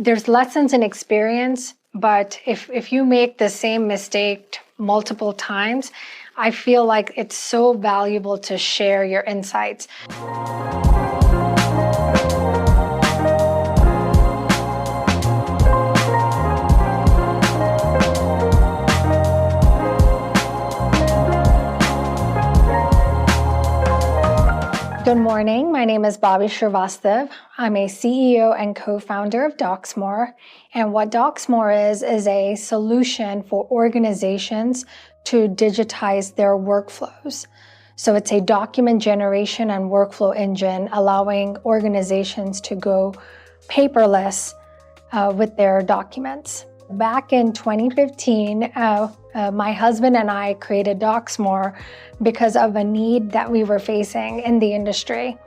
there's lessons in experience, but if you make the same mistake multiple times, I feel like it's so valuable to share your insights. Good morning. My name is Bobbie Shrivastav. I'm a CEO and co-founder of Docsmore. And what Docsmore is a solution for organizations to digitize their workflows. So it's a document generation and workflow engine allowing organizations to go paperless with their documents. Back in 2015, my husband and I created Docsmore because of a need that we were facing in the industry.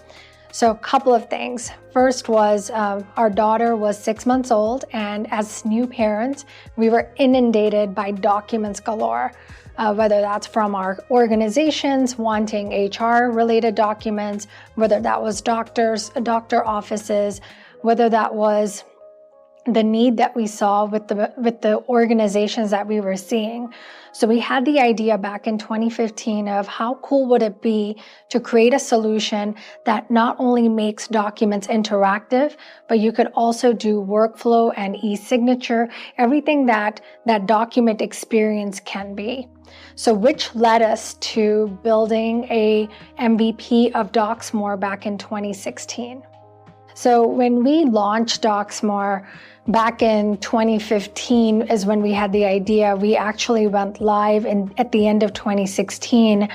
So a couple of things. First was our daughter was 6 months old, and as new parents, we were inundated by documents galore, whether that's from our organizations wanting HR-related documents, whether that was doctor offices, whether that was the need that we saw with the organizations that we were seeing. So we had the idea back in 2015 of how cool would it be to create a solution that not only makes documents interactive, but you could also do workflow and e-signature, everything that document experience can be. So which led us to building a MVP of Docsmore back in 2016. So when we launched Docsmore back in 2015 is when we had the idea. We actually went live at the end of 2016.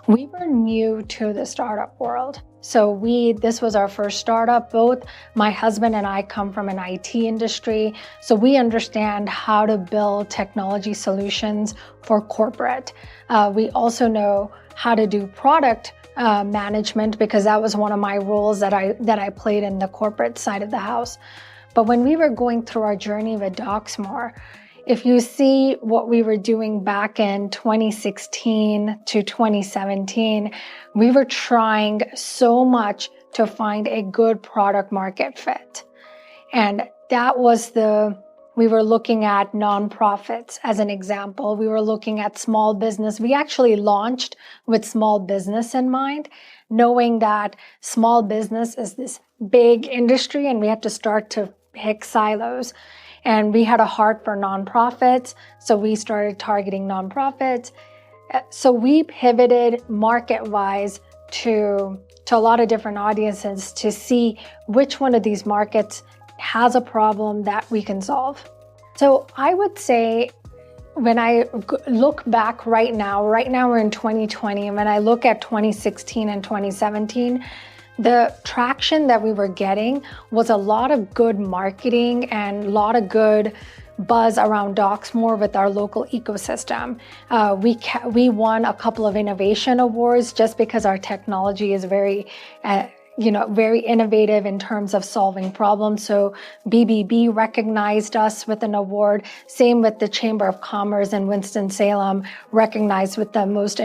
We were new to the startup world. So this was our first startup. Both my husband and I come from an IT industry. So we understand how to build technology solutions for corporate. We also know how to do product management, because that was one of my roles that I played in the corporate side of the house. But when we were going through our journey with Docsmore, if you see what we were doing back in 2016 to 2017, we were trying so much to find a good product market fit. And that was we were looking at nonprofits as an example. We were looking at small business. We actually launched with small business in mind, knowing that small business is this big industry and we had to start to pick silos. And we had a heart for nonprofits, so we started targeting nonprofits. So we pivoted market-wise to a lot of different audiences to see which one of these markets has a problem that we can solve. So I would say when I look back right now we're in 2020, and when I look at 2016 and 2017, the traction that we were getting was a lot of good marketing and a lot of good buzz around Docsmore with our local ecosystem. We won a couple of innovation awards just because our technology is very innovative in terms of solving problems. So BBB recognized us with an award. Same with the Chamber of Commerce in Winston-Salem, recognized with the most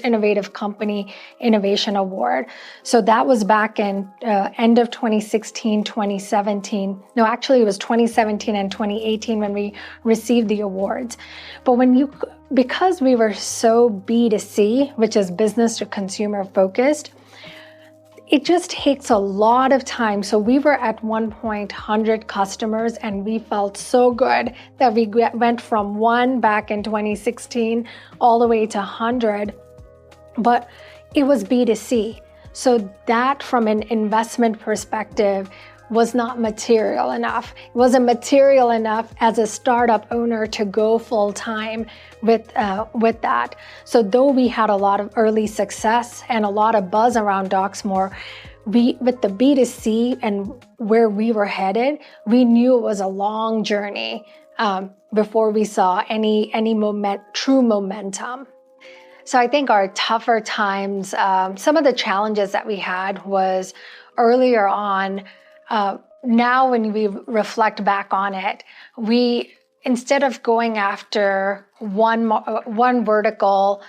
innovative company innovation award. So that was back in end of 2016, 2017. No, actually it was 2017 and 2018 when we received the awards. But because we were so B2C, which is business to consumer focused, it just takes a lot of time. So we were at one point 100 customers, and we felt so good that we went from 1 back in 2016 all the way to 100, but it was B2C. So that from an investment perspective was not material enough. It wasn't material enough as a startup owner to go full time with that. So though we had a lot of early success and a lot of buzz around Docsmore, with the B2C and where we were headed, we knew it was a long journey before we saw any true momentum. So I think our tougher times, some of the challenges that we had was earlier on. Now when we reflect back on it, instead of going after one vertical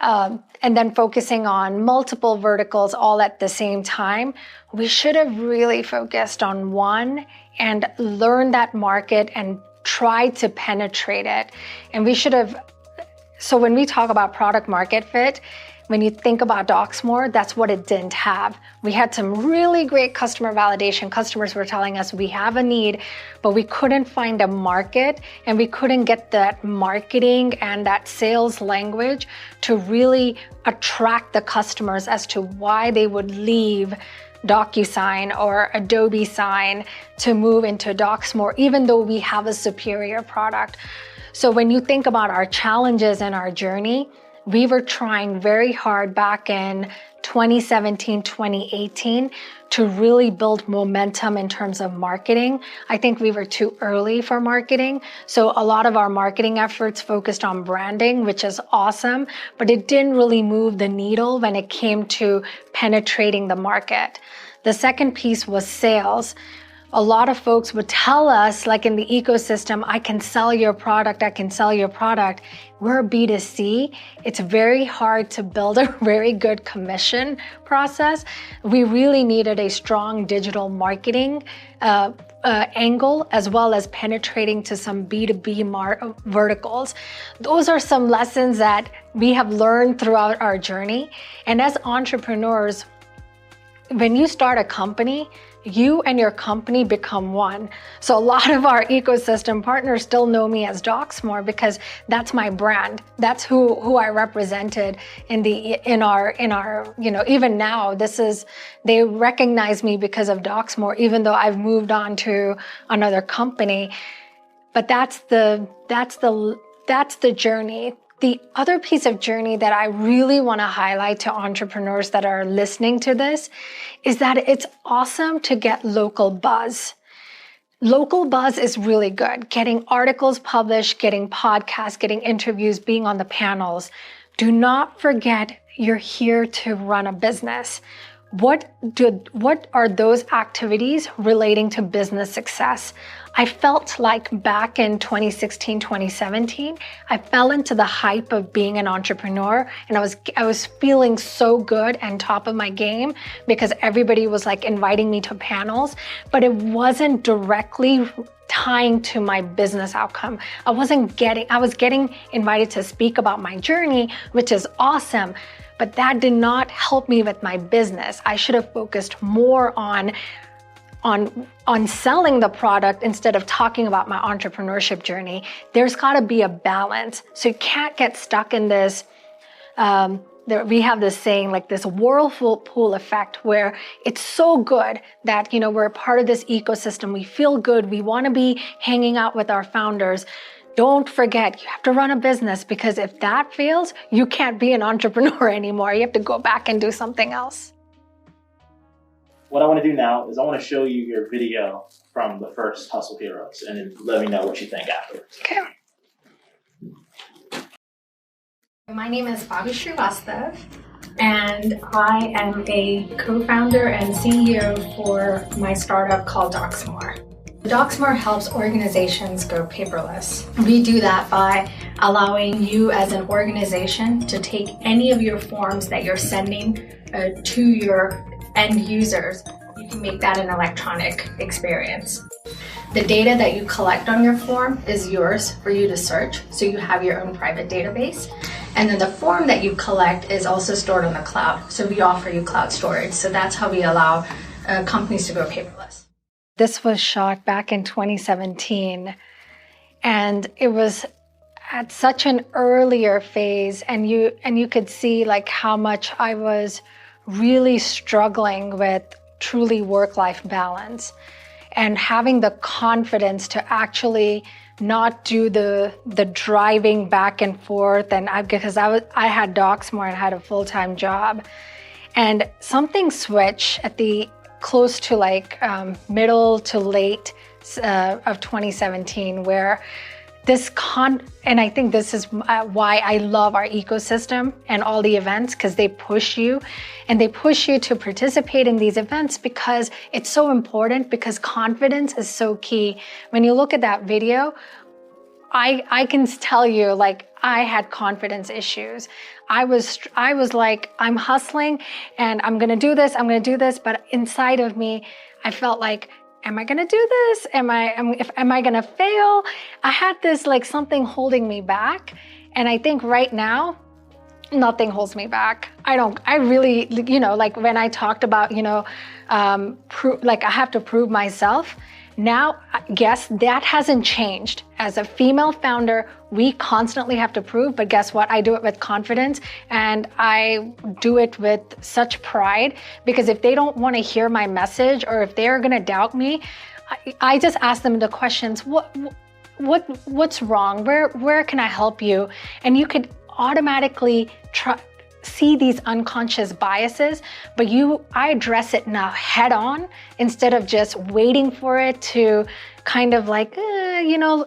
and then focusing on multiple verticals all at the same time. We should have really focused on one and learned that market and tried to penetrate it. And we should have, so when we talk about product market fit, when you think about Docsmore, that's what it didn't have. We had some really great customer validation. Customers were telling us we have a need, but we couldn't find a market, and we couldn't get that marketing and that sales language to really attract the customers as to why they would leave DocuSign or Adobe Sign to move into Docsmore, even though we have a superior product. So when you think about our challenges and our journey, we were trying very hard back in 2017, 2018 to really build momentum in terms of marketing. I think we were too early for marketing. So a lot of our marketing efforts focused on branding, which is awesome, but it didn't really move the needle when it came to penetrating the market. The second piece was sales. A lot of folks would tell us, like in the ecosystem, I can sell your product, I can sell your product. We're a B2C. It's very hard to build a very good commission process. We really needed a strong digital marketing angle, as well as penetrating to some B2B verticals. Those are some lessons that we have learned throughout our journey. And as entrepreneurs, when you start a company, you and your company become one. So a lot of our ecosystem partners still know me as Docsmore because that's my brand. That's who I represented in our even now, they recognize me because of Docsmore, even though I've moved on to another company. But that's the journey. The other piece of journey that I really want to highlight to entrepreneurs that are listening to this is that it's awesome to get local buzz. Local buzz is really good. Getting articles published, getting podcasts, getting interviews, being on the panels. Do not forget you're here to run a business. What are those activities relating to business success? I felt like back in 2016, 2017, I fell into the hype of being an entrepreneur, and I was feeling so good and top of my game because everybody was like inviting me to panels, but it wasn't directly tying to my business outcome. I was getting invited to speak about my journey, which is awesome, but that did not help me with my business. I should have focused more on selling the product instead of talking about my entrepreneurship journey. There's got to be a balance. So you can't get stuck in this, we have this saying, like this whirlpool effect, where it's so good that, we're a part of this ecosystem. We feel good. We want to be hanging out with our founders. Don't forget, you have to run a business, because if that fails, you can't be an entrepreneur anymore. You have to go back and do something else. What I want to do now is I want to show you your video from the first Hustle Heroes, and then let me know what you think afterwards. Okay. My name is Bobbie Shrivastav, and I am a co-founder and CEO for my startup called Docsmore. Docsmore helps organizations go paperless. We do that by allowing you as an organization to take any of your forms that you're sending to your end users. You can make that an electronic experience. The data that you collect on your form is yours for you to search, so you have your own private database. And then the form that you collect is also stored on the cloud, so we offer you cloud storage. So that's how we allow companies to go paperless. This was shot back in 2017, and it was at such an earlier phase, and you could see like how much I was really struggling with truly work-life balance, and having the confidence to actually not do the driving back and forth, and because I had Docsmore and had a full-time job, and something switched at the close to like middle to late of 2017, where and I think this is why I love our ecosystem and all the events, because they push you to participate in these events, because it's so important, because confidence is so key. When you look at that video, I can tell you, like, I had confidence issues. I was like, I'm hustling and I'm going to do this. But inside of me, I felt like, am I going to do this? Am I going to fail? I had this like something holding me back. And I think right now, nothing holds me back. I really, like when I talked about, like I have to prove myself. Now, guess that hasn't changed. As a female founder, we constantly have to prove, but guess what? I do it with confidence and I do it with such pride, because if they don't want to hear my message or if they're going to doubt me, I just ask them the questions. What's wrong? Where can I help you? And you could automatically see these unconscious biases, but I address it now head on instead of just waiting for it to kind of like,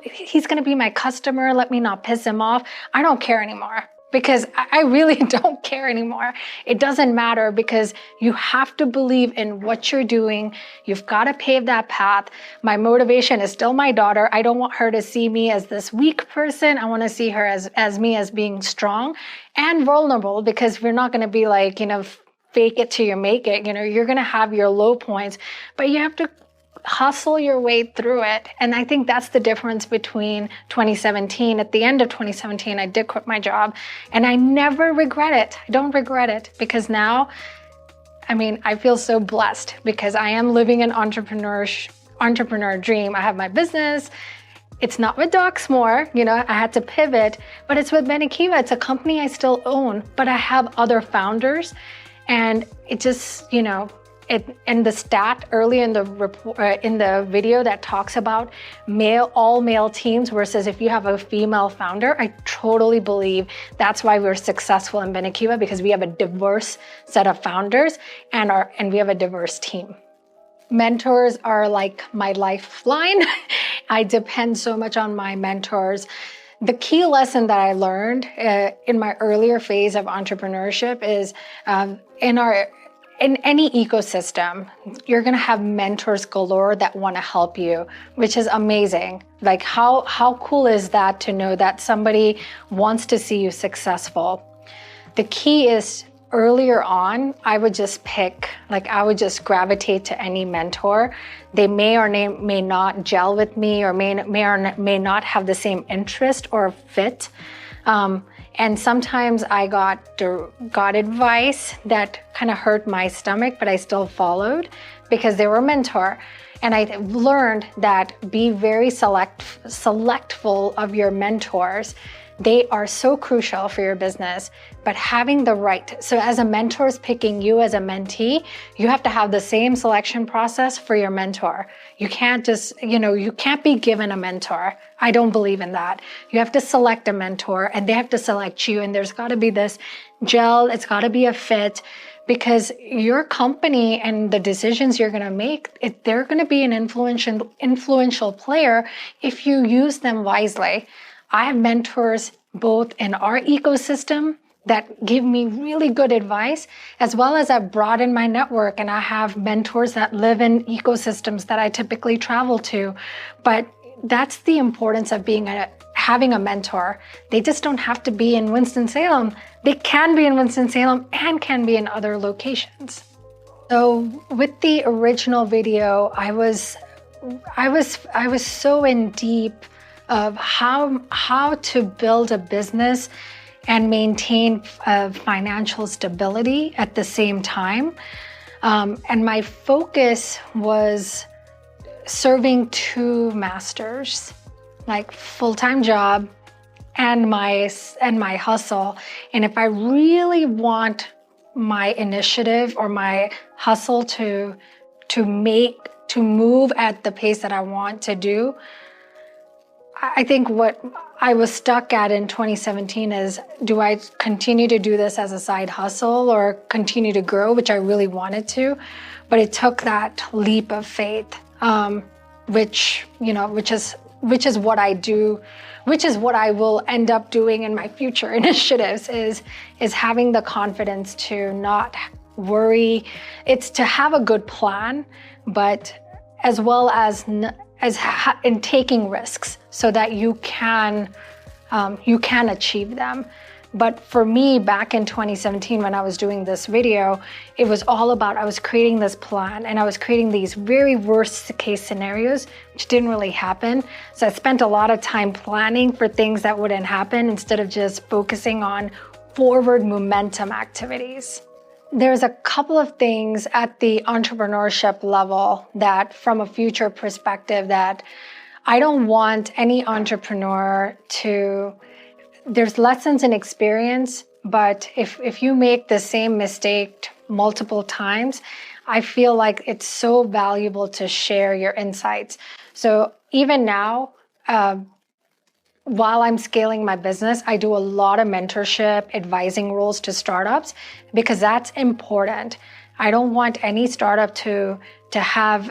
he's going to be my customer. Let me not piss him off. I don't care anymore, because I really don't care anymore. It doesn't matter, because you have to believe in what you're doing. You've got to pave that path. My motivation is still my daughter. I don't want her to see me as this weak person. I want to see her as me, as being strong and vulnerable, because we're not going to be like, fake it till you make it. You're going to have your low points, but you have to hustle your way through it. And I think that's the difference between 2017. At the end of 2017, I did quit my job and I never regret it. I don't regret it, because now, I feel so blessed because I am living an entrepreneur dream. I have my business. It's not with Docsmore, I had to pivot, but it's with Benekiva. It's a company I still own, but I have other founders, and it just, and the stat early in the report, in the video that talks about all male teams versus if you have a female founder, I totally believe that's why we're successful in Benekiva, because we have a diverse set of founders and we have a diverse team. Mentors are like my lifeline. I depend so much on my mentors. The key lesson that I learned in my earlier phase of entrepreneurship is in any ecosystem, you're going to have mentors galore that want to help you, which is amazing. Like how cool is that to know that somebody wants to see you successful? The key is earlier on, I would just gravitate to any mentor. They may or may not gel with me, or may not have the same interest or fit. And sometimes I got advice that kind of hurt my stomach, but I still followed because they were a mentor. And I learned that be very selectful of your mentors. They are so crucial for your business, but having the right, so as a mentor is picking you as a mentee, you have to have the same selection process for your mentor. You can't just, you can't be given a mentor. I don't believe in that. You have to select a mentor and they have to select you, and there's got to be this gel, it's got to be a fit, because your company and the decisions you're going to make, they're going to be an influential player if you use them wisely. I have mentors both in our ecosystem that give me really good advice, as well as I've broadened my network and I have mentors that live in ecosystems that I typically travel to. But that's the importance of having a mentor. They just don't have to be in Winston-Salem. They can be in Winston-Salem and can be in other locations. So with the original video, I was so in deep of how to build a business and maintain financial stability at the same time. And my focus was serving two masters, like full-time job and my hustle. And if I really want my initiative or my hustle to move at the pace that I want to do, I think what I was stuck at in 2017 is, do I continue to do this as a side hustle or continue to grow, which I really wanted to, but it took that leap of faith, which is what I do, which is what I will end up doing in my future initiatives, is having the confidence to not worry. It's to have a good plan, but as well as in taking risks so that you can achieve them. But for me, back in 2017, when I was doing this video, it was all about, I was creating this plan and I was creating these very worst case scenarios, which didn't really happen. So I spent a lot of time planning for things that wouldn't happen instead of just focusing on forward momentum activities. There's a couple of things at the entrepreneurship level that, from a future perspective, that I don't want any entrepreneur to, there's lessons in experience, but if you make the same mistake multiple times, I feel like it's so valuable to share your insights. So even now, while I'm scaling my business, I do a lot of mentorship, advising roles to startups because that's important. I don't want any startup to have,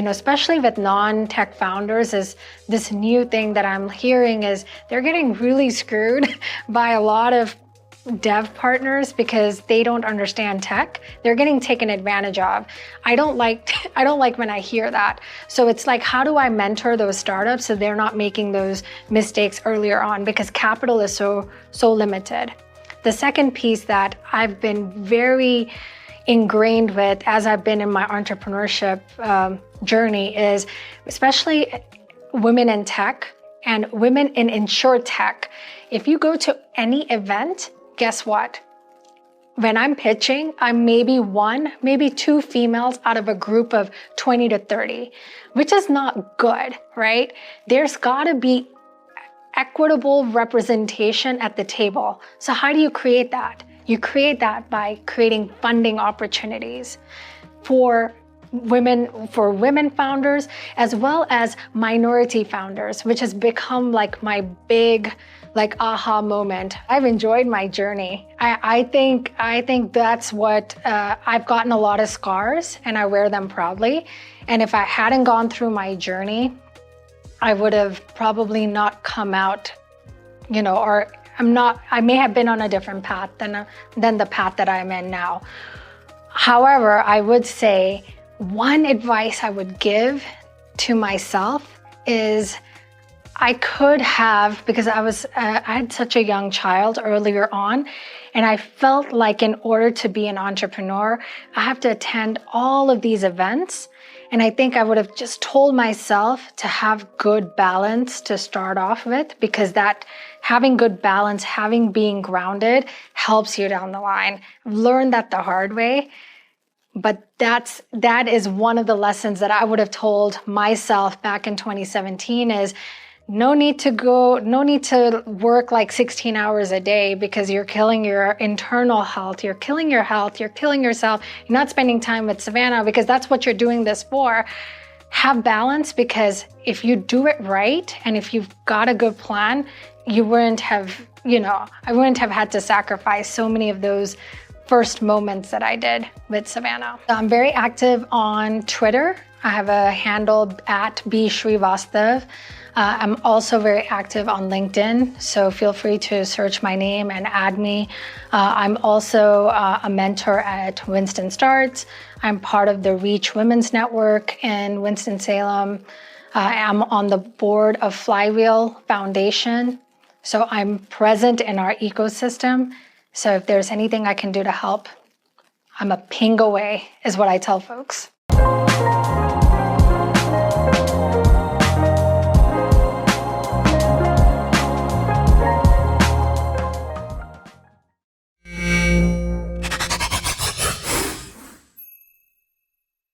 especially with non-tech founders, is this new thing that I'm hearing is they're getting really screwed by a lot of dev partners because they don't understand tech. They're getting taken advantage of. I don't like when I hear that. So it's like, how do I mentor those startups so they're not making those mistakes earlier on, because capital is so limited. The second piece that I've been very ingrained with as I've been in my entrepreneurship journey is especially women in tech and women in insurtech. If you go to any event, guess what? When I'm pitching, I'm maybe one, maybe two females out of a group of 20 to 30, which is not good, right? There's gotta be equitable representation at the table. So how do you create that? You create that by creating funding opportunities for women founders, as well as minority founders, which has become like my big aha moment. I've enjoyed my journey. I think that's what I've gotten a lot of scars and I wear them proudly. And if I hadn't gone through my journey, I would have probably not come out, I may have been on a different path than the path that I'm in now. However, I would say one advice I would give to myself is I could have, because I had such a young child earlier on, and I felt like in order to be an entrepreneur, I have to attend all of these events. And I think I would have just told myself to have good balance to start off with, because that having good balance, being grounded helps you down the line. I've learned that the hard way, but that is one of the lessons that I would have told myself back in 2017 is no need to work like 16 hours a day because you're killing your internal health, you're killing your health, you're killing yourself, you're not spending time with Savannah because that's what you're doing this for. Have balance, because if you do it right and if you've got a good plan, you wouldn't have, I wouldn't have had to sacrifice so many of those first moments that I did with Savannah. I'm very active on Twitter. I have a handle at Bobbie Shrivastav. I'm also very active on LinkedIn, so feel free to search my name and add me. I'm also a mentor at Winston Starts. I'm part of the Reach Women's Network in Winston-Salem. I'm on the board of Flywheel Foundation, so I'm present in our ecosystem. So if there's anything I can do to help, I'm a ping away, is what I tell folks.